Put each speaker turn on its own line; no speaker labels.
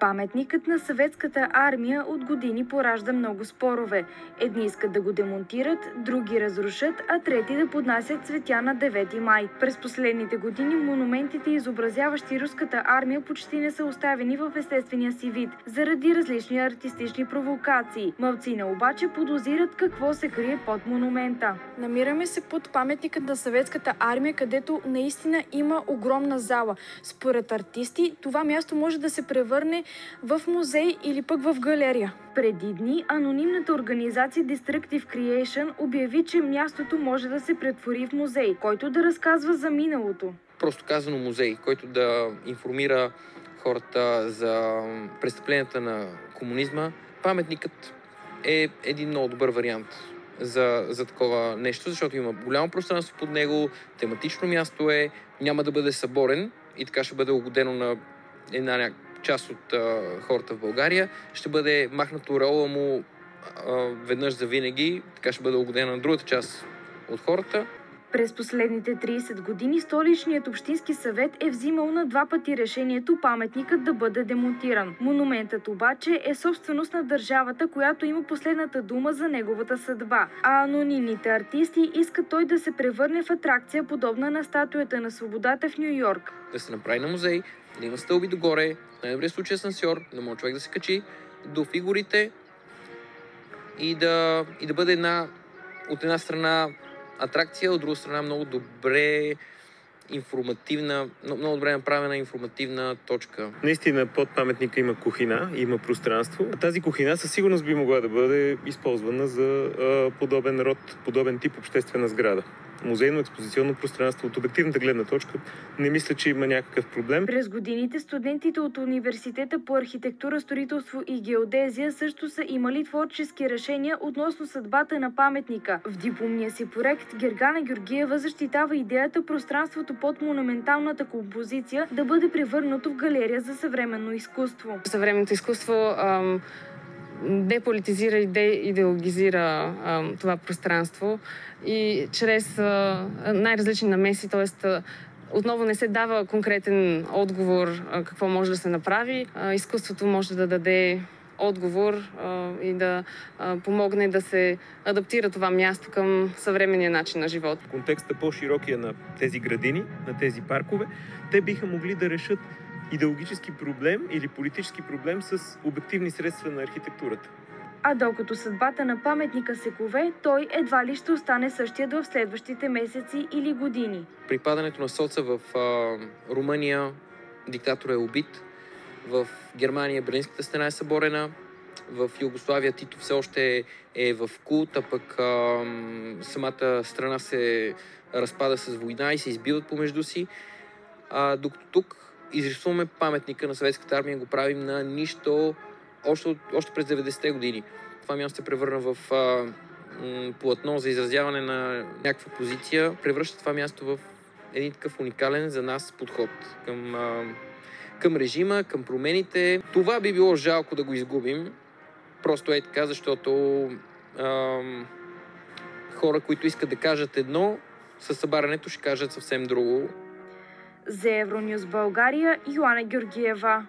Паметникът на съветската армия от години поражда много спорове. Едни искат да го демонтират, други разрушат, а трети да поднасят цветя на 9 май. През последните години монументите, изобразяващи руската армия, почти не са оставени в естествения си вид, заради различни артистични провокации. Малцина обаче подозират какво се крие под монумента. Намираме се под паметникът на съветската армия, където наистина има огромна зала. Според артисти, това място може да се превърне в музей или пък в галерия. Преди дни анонимната организация Destructive Creation обяви, че мястото може да се претвори в музей, който да разказва за миналото.
Просто казано музей, който да информира хората за престъпленията на комунизма. Паметникът е един много добър вариант за такова нещо, защото има голямо пространство под него, тематично място е, няма да бъде съборен и така ще бъде угодено на една част от хората в България. Ще бъде махнато ореола му веднъж за винаги, така ще бъде угодено на другата част от хората.
През последните 30 години столичният общински съвет е взимал на 2 пъти решението паметникът да бъде демонтиран. Монументът обаче е собственост на държавата, която има последната дума за неговата съдба. А анонимните артисти искат той да се превърне в атракция, подобна на статуята на свободата в Ню-Йорк.
Да се направи на музей, да има стълби догоре, в най-добрия случай асансьор, да може човек да се качи до фигурите и да бъде от една страна атракция, от друга страна много добре информативна, много добре направена информативна точка.
Наистина под паметника има кухина, има пространство. Тази кухина със сигурност би могла да бъде използвана за подобен тип обществена сграда. Музейно-експозиционно пространство от обективната гледна точка не мисля, че има някакъв проблем.
През годините студентите от Университета по архитектура, строителство и геодезия също са имали творчески решения относно съдбата на паметника. В дипломния си проект Гергана Георгиева защитава идеята пространството под монументалната композиция да бъде превърнато в галерия за съвременно изкуство.
Съвременното изкуство деполитизира и деидеологизира това пространство и чрез най-различни намеси, т.е. отново не се дава конкретен отговор какво може да се направи. Изкуството може да даде отговор и да помогне да се адаптира това място към съвременния начин на живот.
В контекста по-широкия на тези градини, на тези паркове, те биха могли да решат идеологически проблем или политически проблем с обективни средства на архитектурата.
А докато съдбата на паметника се кове, той едва ли ще остане същият в следващите месеци или години.
При падането на соца в Румъния диктатор е убит, в Германия Берлинската стена е съборена, в Югославия Тито все още е в култ, а пък самата страна се разпада с война и се избиват помежду си. Докато тук изрисуваме паметника на съветската армия, го правим на нищо още през 90-те години. Това място се превърна в платно за изразяване на някаква позиция. Превръща това място в един такъв уникален за нас подход към режима, към промените. Това би било жалко да го изгубим. Просто е така, защото хора, които искат да кажат едно, със събарянето ще кажат съвсем друго.
За Евронюс България, Йоана Георгиева.